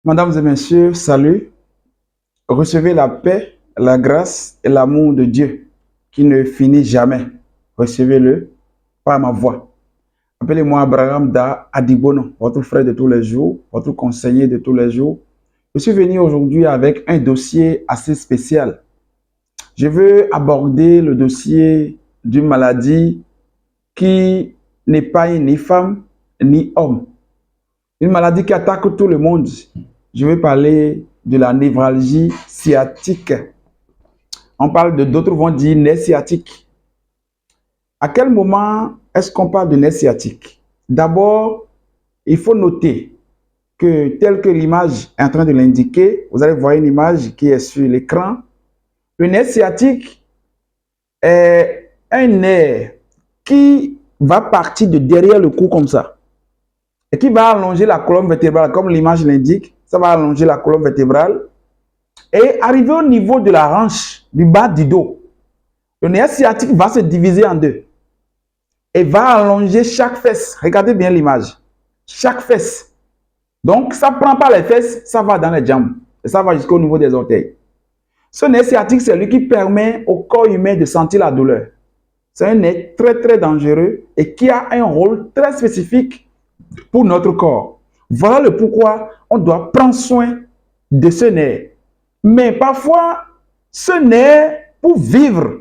Mesdames et messieurs, salut. Recevez la paix, la grâce et l'amour de Dieu qui ne finit jamais. Recevez-le par ma voix. Appelez-moi Abraham Da Adibono, votre frère de tous les jours, votre conseiller de tous les jours. Je suis venu aujourd'hui avec un dossier assez spécial. Je veux aborder le dossier d'une maladie qui n'est pas ni femme ni homme. Une maladie qui attaque tout le monde. Je vais parler de la névralgie sciatique. On parle d'autres vont dire nerf sciatique. À quel moment est-ce qu'on parle de nerf sciatique? D'abord, il faut noter que tel que l'image est en train de l'indiquer, vous allez voir une image qui est sur l'écran. Le nerf sciatique est un nerf qui va partir de derrière le cou comme ça et qui va allonger la colonne vertébrale comme l'image l'indique. Ça va allonger la colonne vertébrale et arriver au niveau de la hanche, du bas du dos. Le nerf sciatique va se diviser en deux et va allonger chaque fesse. Regardez bien l'image. Chaque fesse. Donc, ça ne prend pas les fesses, ça va dans les jambes et ça va jusqu'au niveau des orteils. Ce nerf sciatique, c'est lui qui permet au corps humain de sentir la douleur. C'est un nerf très, très dangereux et qui a un rôle très spécifique pour notre corps. Voilà le pourquoi on doit prendre soin de ce nerf. Mais parfois, ce nerf, pour vivre,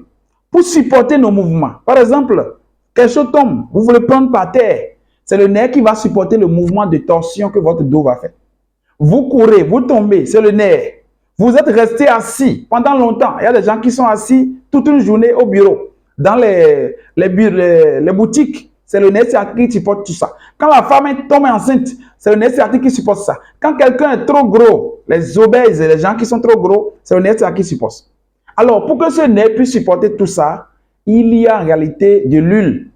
pour supporter nos mouvements. Par exemple, quelque chose tombe, vous voulez prendre par terre. C'est le nerf qui va supporter le mouvement de torsion que votre dos va faire. Vous courez, vous tombez, c'est le nerf. Vous êtes resté assis pendant longtemps. Il y a des gens qui sont assis toute une journée au bureau, dans les boutiques. C'est le nerf sciatique qui supporte tout ça. Quand la femme tombe enceinte, c'est le nerf sciatique qui supporte ça. Quand quelqu'un est trop gros, les obèses et les gens qui sont trop gros, c'est le nerf sciatique qui supporte. Alors, pour que ce nerf puisse supporter tout ça, il y a en réalité de l'huile.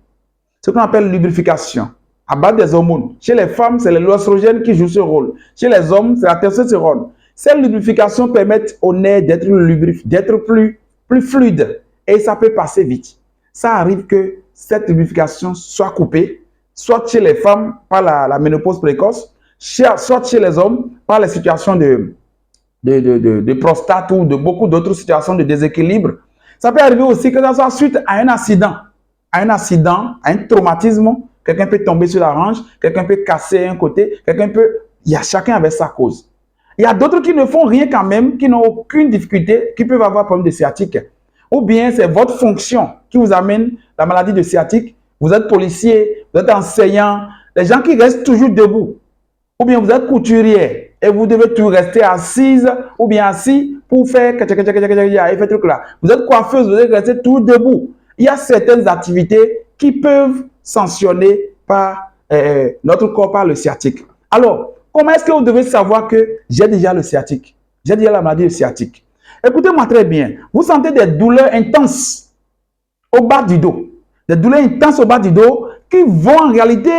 Ce qu'on appelle lubrification, à base des hormones. Chez les femmes, c'est l'œstrogène qui joue ce rôle. Chez les hommes, c'est la testostérone. Cette lubrification permet au nerf d'être plus fluide et ça peut passer vite. Ça arrive que cette lubrification soit coupée, soit chez les femmes par la ménopause précoce, soit chez les hommes par les situations de prostate ou de beaucoup d'autres situations de déséquilibre. Ça peut arriver aussi que ça soit suite à un accident, à un traumatisme. Quelqu'un peut tomber sur la hanche, quelqu'un peut casser un côté, chacun avec sa cause. Il y a d'autres qui ne font rien quand même, qui n'ont aucune difficulté, qui peuvent avoir problème de sciatique. Ou bien c'est votre fonction qui vous amène la maladie de sciatique. Vous êtes policier, vous êtes enseignant, les gens qui restent toujours debout. Ou bien vous êtes couturier et vous devez toujours rester assise ou bien assis pour faire ce truc-là. Vous êtes coiffeuse, vous devez rester toujours debout. Il y a certaines activités qui peuvent sanctionner par notre corps, par le sciatique. Alors, comment est-ce que vous devez savoir que j'ai déjà le sciatique? J'ai déjà la maladie de sciatique. Écoutez-moi très bien. Vous sentez des douleurs intenses au bas du dos. Des douleurs intenses au bas du dos qui vont en réalité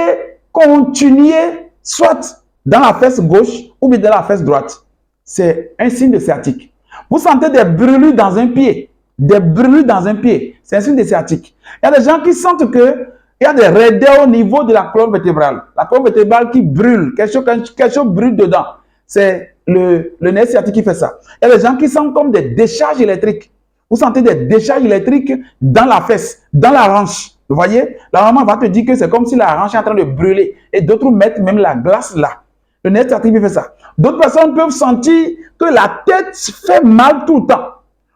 continuer soit dans la fesse gauche ou bien dans la fesse droite. C'est un signe de sciatique. Vous sentez des brûlures dans un pied. Des brûlures dans un pied. C'est un signe de sciatique. Il y a des gens qui sentent que il y a des raideurs au niveau de la colonne vertébrale. La colonne vertébrale qui brûle. Quelque chose brûle dedans. C'est le nerf sciatique qui fait ça. Il y a des gens qui sentent comme des décharges électriques. Vous sentez des décharges électriques dans la fesse, dans la hanche. Vous voyez, la maman va te dire que c'est comme si la hanche est en train de brûler. Et d'autres mettent même la glace là. Le nerf sciatique fait ça. D'autres personnes peuvent sentir que la tête fait mal tout le temps.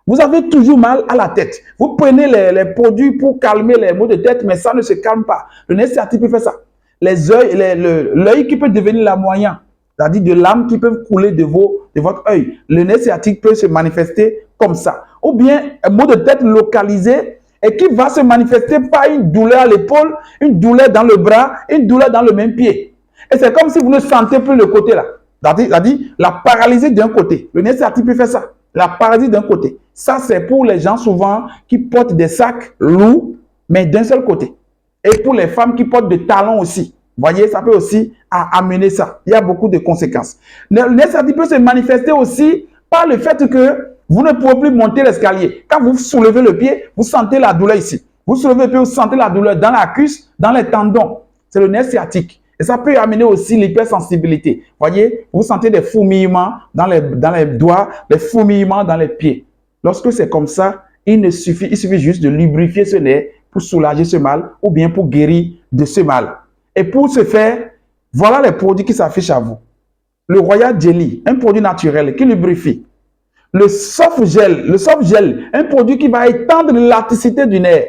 Vous avez toujours mal à la tête. Vous prenez les produits pour calmer les maux de tête, mais ça ne se calme pas. Le nerf sciatique fait ça. L'œil qui peut devenir lamoyant, c'est-à-dire de larmes qui peuvent couler de votre œil. Le nerf sciatique peut se manifester comme ça. Ou bien un mot de tête localisé et qui va se manifester par une douleur à l'épaule, une douleur dans le bras, une douleur dans le même pied. Et c'est comme si vous ne sentez plus le côté là. C'est-à-dire la paralysie d'un côté. Le nerf sciatique peut faire ça. La paralysie d'un côté. Ça, c'est pour les gens souvent qui portent des sacs lourds, mais d'un seul côté. Et pour les femmes qui portent des talons aussi. Vous voyez, ça peut aussi amener ça. Il y a beaucoup de conséquences. Le nerf sciatique peut se manifester aussi par le fait que vous ne pouvez plus monter l'escalier. Quand vous soulevez le pied, vous sentez la douleur ici. Vous soulevez le pied, vous sentez la douleur dans la cuisse, dans les tendons. C'est le nerf sciatique. Et ça peut amener aussi l'hypersensibilité. Voyez, vous sentez des fourmillements dans les doigts, des fourmillements dans les pieds. Lorsque c'est comme ça, il suffit juste de lubrifier ce nerf pour soulager ce mal ou bien pour guérir de ce mal. Et pour ce faire, voilà les produits qui s'affichent à vous. Le Royal Jelly, un produit naturel qui lubrifie. Le soft gel, un produit qui va étendre l'élasticité du nerf.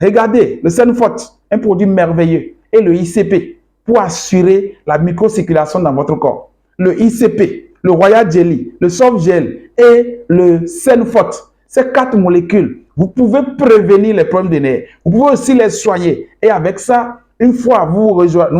Regardez, le Senfort, un produit merveilleux. Et le ICP, pour assurer la microcirculation dans votre corps. Le ICP, le Royal Jelly, le soft gel et le Senfort. Ces 4 molécules, vous pouvez prévenir les problèmes des nerfs. Vous pouvez aussi les soigner. Et avec ça, une fois vous rejoignez,